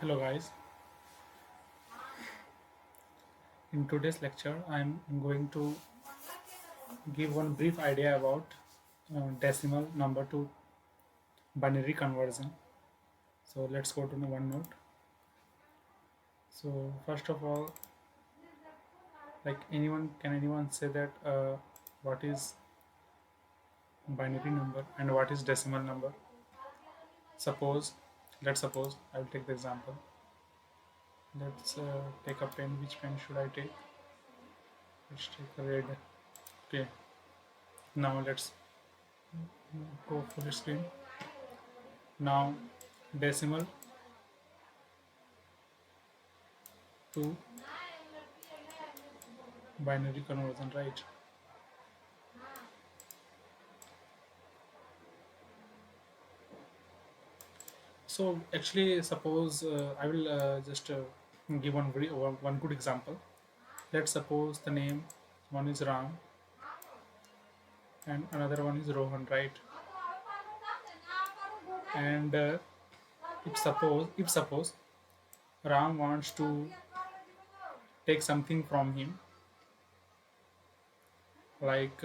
Hello guys, in today's lecture I am going to give one brief idea about decimal number to binary conversion. So let's go to the OneNote. So first of all, can anyone say that what is binary number and what is decimal number? Suppose, let's suppose I will take the example. Let's take a pen. Which pen should I take? Let's take a red. Okay. Now let's go full screen. Now decimal to binary conversion, right? So actually, suppose I will just give one good example. Let's suppose the name one is Ram and another one is Rohan, right? And if suppose Ram wants to take something from him, like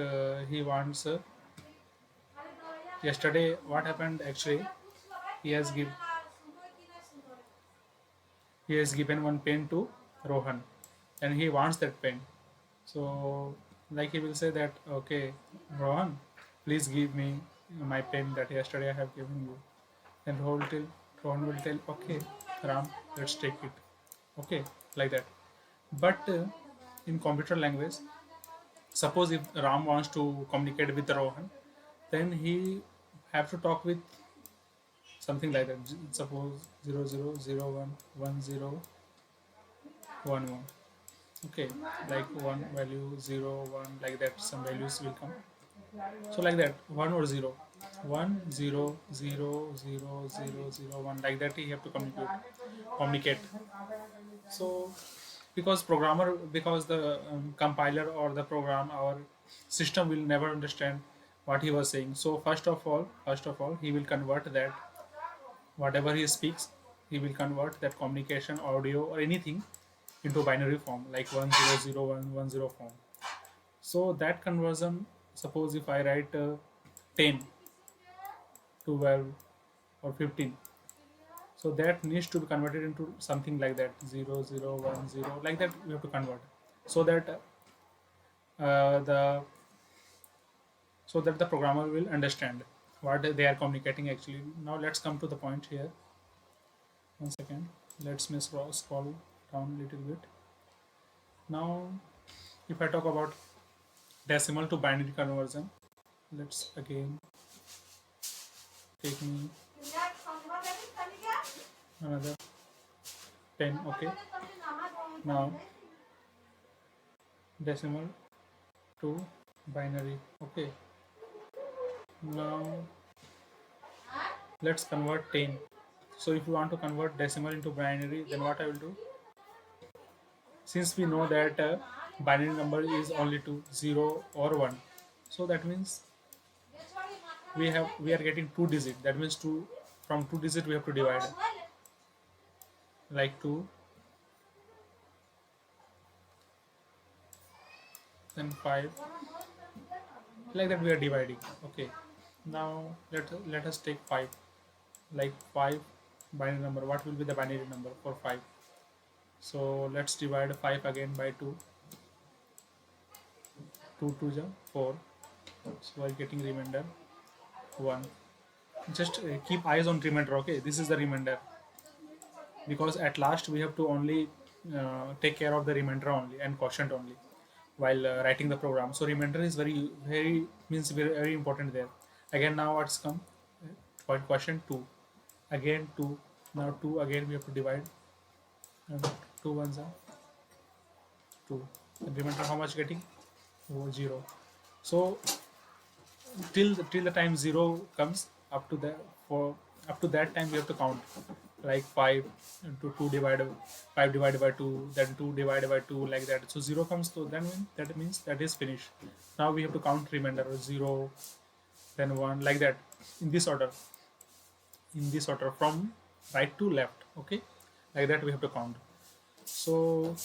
he wants yesterday. What happened actually? He has give he has given one pen to Rohan, and he wants that pen. So, like he will say that, okay, Rohan, please give me my pen that yesterday I have given you. And Rohan will tell, okay, Ram, let's take it. Okay, like that. But in computer language, suppose if Ram wants to communicate with Rohan, then he have to talk with something like that. Suppose 00011011. Okay, like one value 0 1, like that some values will come. So like that, 1 or 0, 1 0 0 0 0 0 1, like that you have to communicate. So because the compiler or the program, our system will never understand what he was saying. So first of all he will convert that, whatever he speaks, he will convert that communication audio or anything into binary form, like 100110 form. So that conversion, suppose if I write 10, 12 or 15, so that needs to be converted into something like that, 0010, like that we have to convert, so that the so that the programmer will understand what they are communicating actually. Now let's come to the point here. One second, let's me scroll down a little bit. Now if I talk about decimal to binary conversion, let's again take me another pen. Okay, now decimal to binary. Okay, now let's convert 10. So if you want to convert decimal into binary, then what I will do, since we know that binary number is only to 0 or 1, so that means we are getting 2 digit. That means two, from 2 digit we have to divide, like 2, then 5, like that we are dividing. Okay, now let us take 5, like 5 binary number. What will be the binary number for 5? So let's divide 5 again by 2. 2 2 ja 4. So I'm getting remainder 1. Just keep eyes on remainder. Okay, this is the remainder, because at last we have to only take care of the remainder only and quotient only while writing the program. So remainder is very means very important there. Again, now what's come? Quotient 2. Again 2. Now 2 again we have to divide. 2 ones are 2. And remainder how much getting? Oh, 0. So till the time 0 comes, up to the for up to that time we have to count, like 5 into 2 divided 5 divided by 2, then 2 divided by 2, like that. So 0 comes, so then that means that is finished. Now we have to count remainder, 0, then 1, like that, in this order from right to left. Okay, like that we have to count. So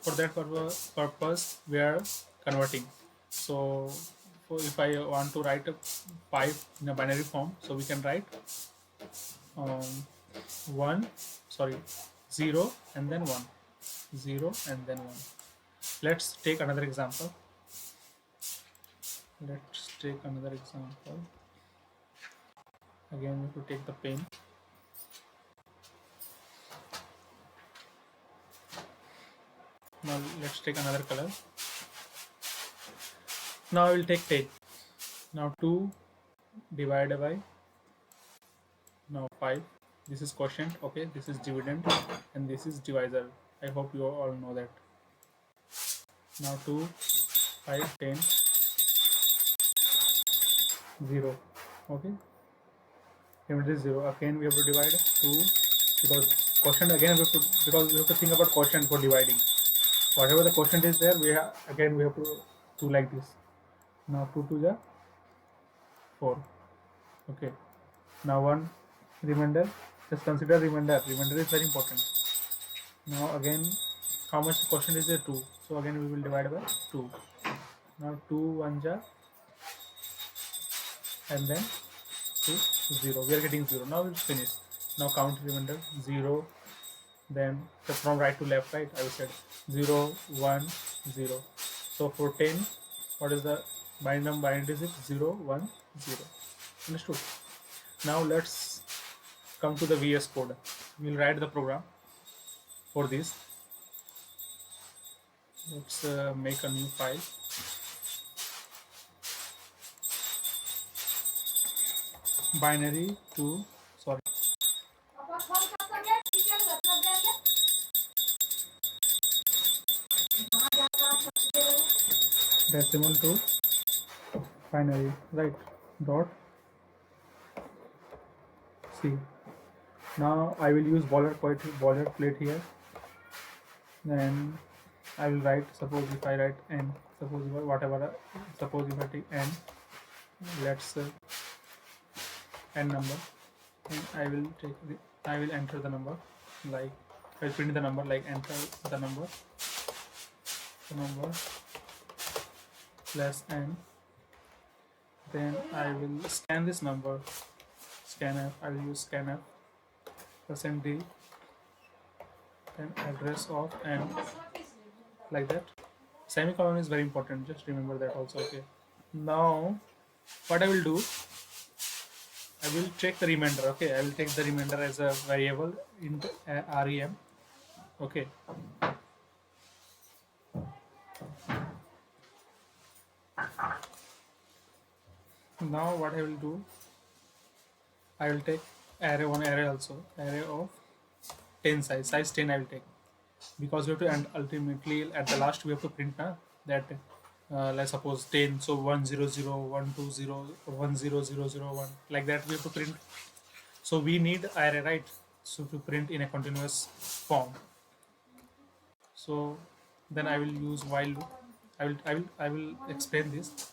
for that purpose we are converting. So if I want to write a 5 in a binary form, so we can write um, 1 sorry 0 and then 1, 0 and then 1. Let's take another example. Again we have to take the pen. Now let's take another color. Now I will take 10. Now 2 divided by now 5. This is quotient, okay, this is dividend, and this is divisor. I hope you all know that. Now 2, 5, 10, 0. Okay, remember this 0. Again we have to divide 2 because quotient again we have to think about quotient for dividing. Whatever the quotient is there, we have to do like this. Now 2 to the 4. Okay. Now 1 remainder. Just consider remainder. Remainder is very important. Now again, how much quotient is there? 2. So again we will divide by 2. Now 2 1 ja and then 2 0. We are getting 0. Now it's finished. Now count remainder 0. Then from right to left, right? I said 0 1 0. So for 10, what is the binary digit? 0 1 0. Understood? Now let's come to the VS Code. We'll write the program for this. Let's make a new file. Binary to sorry. Decimal to binary, right? Dot C. Now I will use boilerplate here. Then I will write. Suppose if I write n. Suppose if I take n. Let's n number, and I will enter the number, like I will print the number, like enter the number plus n. Then I will scan this number, scanf. I will use scanf %d, then address of n, like that. Semicolon is very important, just remember that also. Okay. Now what I will do, I will check the remainder. Okay, I will take the remainder as a variable into rem. Okay. Now what I will do, I will take array also, array of 10 size 10 I will take, because we have to, and ultimately at the last we have to print that let's suppose 10, so 100 120 10001, like that we have to print. So we need array, right? So to print in a continuous form. So then I will use while loop. I will explain this.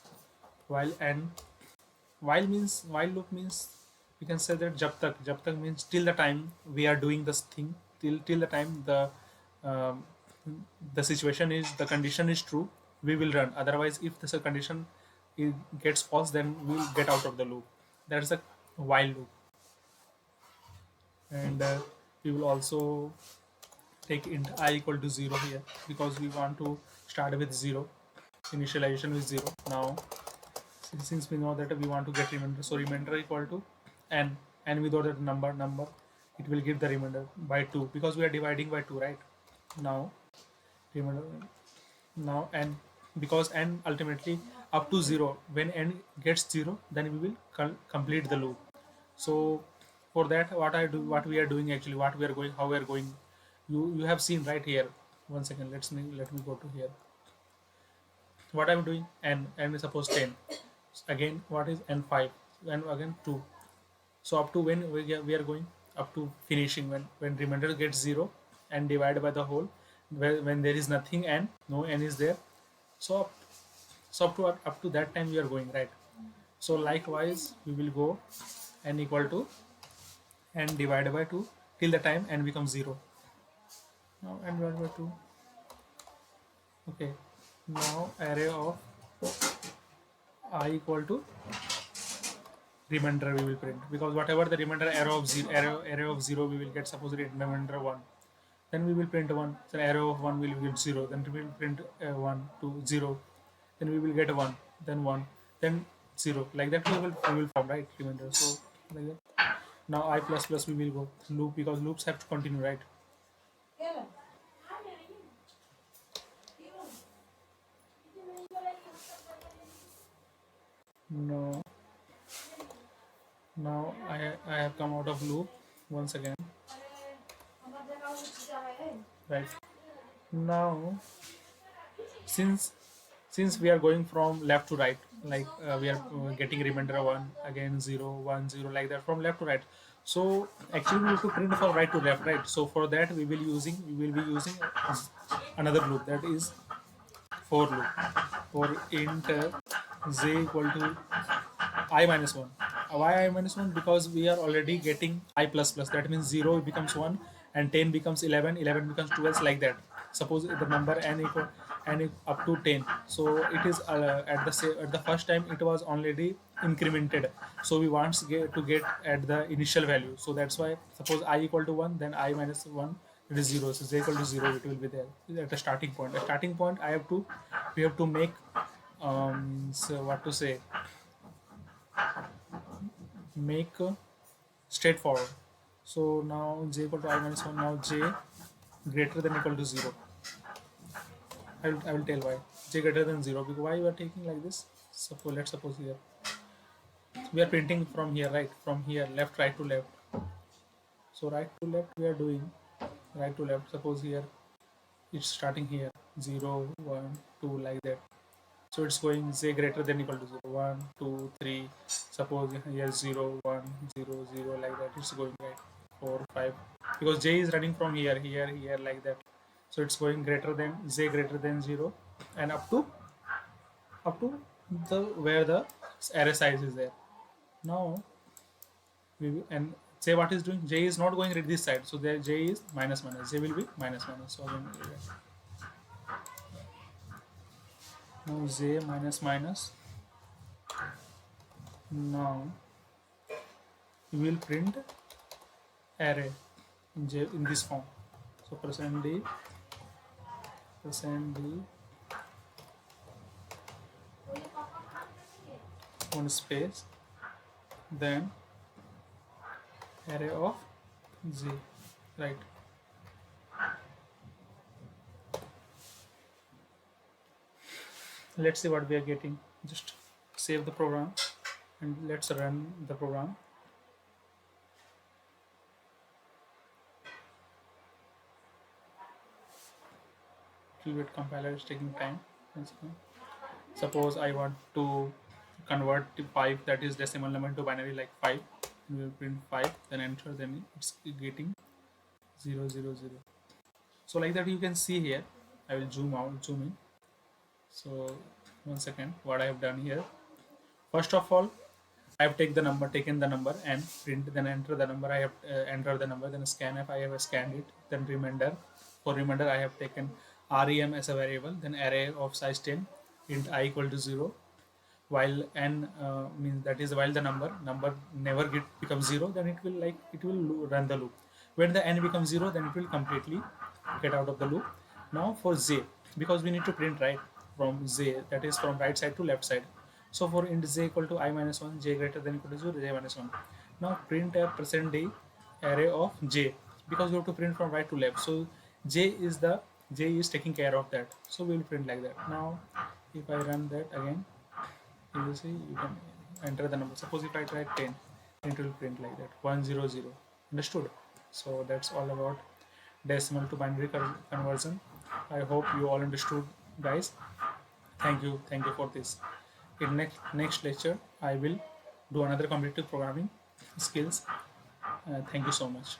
While loop means we can say that jab tak means till the time we are doing this thing, till the time the situation is, the condition is true, we will run. Otherwise, if this condition gets false, then we will get out of the loop. That's the while loop. And we will also take int I equal to 0 here, because we want to start with 0, initialization with 0. Now since we know that we want to get remainder, so remainder equal to n, and we know that number it will give the remainder by 2, because we are dividing by 2, right? Now remainder, now n, because n ultimately up to 0, when n gets 0, then we will complete the loop. So for that, what we are doing actually, how we are going, you have seen right here. One second, let me go to here. What I'm doing, n is suppose 10. Again, what is n5, and again 2. So up to when we are going, up to finishing, when remainder gets 0 and divided by the whole, when there is nothing n, no n is there. So up to that time we are going, right? So likewise we will go n equal to n divided by 2 till the time n becomes 0. Now n divided by 2. Okay, now array of I equal to remainder we will print, because whatever the remainder array of 0 we will get, suppose remainder 1, then we will print 1. So array of 1 will get 0, then we will print 1 to 0, then we will get 1, then 1, then 0, like that we will form, right, remainder. So like that. Now I plus plus we will go loop, because loops have to continue, right? No, now I have come out of loop once again, right? Now since we are going from left to right, like we are getting remainder 1, again 0 1 0, like that from left to right. So actually we have to print from right to left, right? So for that we will be using another loop, that is for loop, for int z equal to I minus 1. Why I minus 1? Because we are already getting I plus plus. That means 0 becomes 1 and 10 becomes 11, 11 becomes 12, like that. Suppose the number n equal up to 10. So it is at the first time it was already incremented. So we want to get at the initial value. So that's why suppose I equal to 1, then I minus 1, it is 0. So z equal to 0, it will be there at the starting point. At starting point we have to make so what to say, make straightforward. So now j equal to I minus 1, now j greater than equal to 0. I will tell why. J greater than 0, because why we are taking like this. Let's suppose here we are printing from here, right? From here, left, right to left. So right to left we are doing right to left. Suppose here it's starting here 0 1 2, like that. So it's going z greater than equal to 0 1 2 3. Suppose here 0 1 0 0, like that. It's going right 4 5, because j is running from here here, like that. So it's going greater than z greater than 0, and up to the where the array size is there. Now we will, and say what is doing, j is not going to this side, so there j is minus minus, j will be minus minus. So again, now j minus minus. Now we will print array in this form. So %d one space, then array of z, right? Let's see what we are getting. Just save the program and let's run the program. Qt compiler is taking time. Suppose I want to convert to 5, that is decimal number, into binary, like 5. We will print 5, then enter, then it's getting 0 0 0. So like that you can see here. I will zoom in. So 1 second, what I have done here. First of all, I have taken the number and print, then enter the number. I have entered the number, then scanf, I have scanned it, then remainder. For remainder, I have taken rem as a variable, then array of size 10, int I equal to 0. While n means that is while the number never becomes 0, then it will run the loop. When the n becomes 0, then it will completely get out of the loop. Now for z, because we need to print right from z, that is from right side to left side. So for int z equal to I minus 1, j greater than equal to 0, j minus 1. Now print a %d array of j, because we have to print from right to left. So j is taking care of that. So we will print like that. Now if I run that again, you will see you can enter the number. Suppose if I try 10, it will print like that 100. Understood? So that's all about decimal to binary conversion. I hope you all understood, guys. Thank you for this. In next lecture, I will do another competitive programming skills. Thank you so much.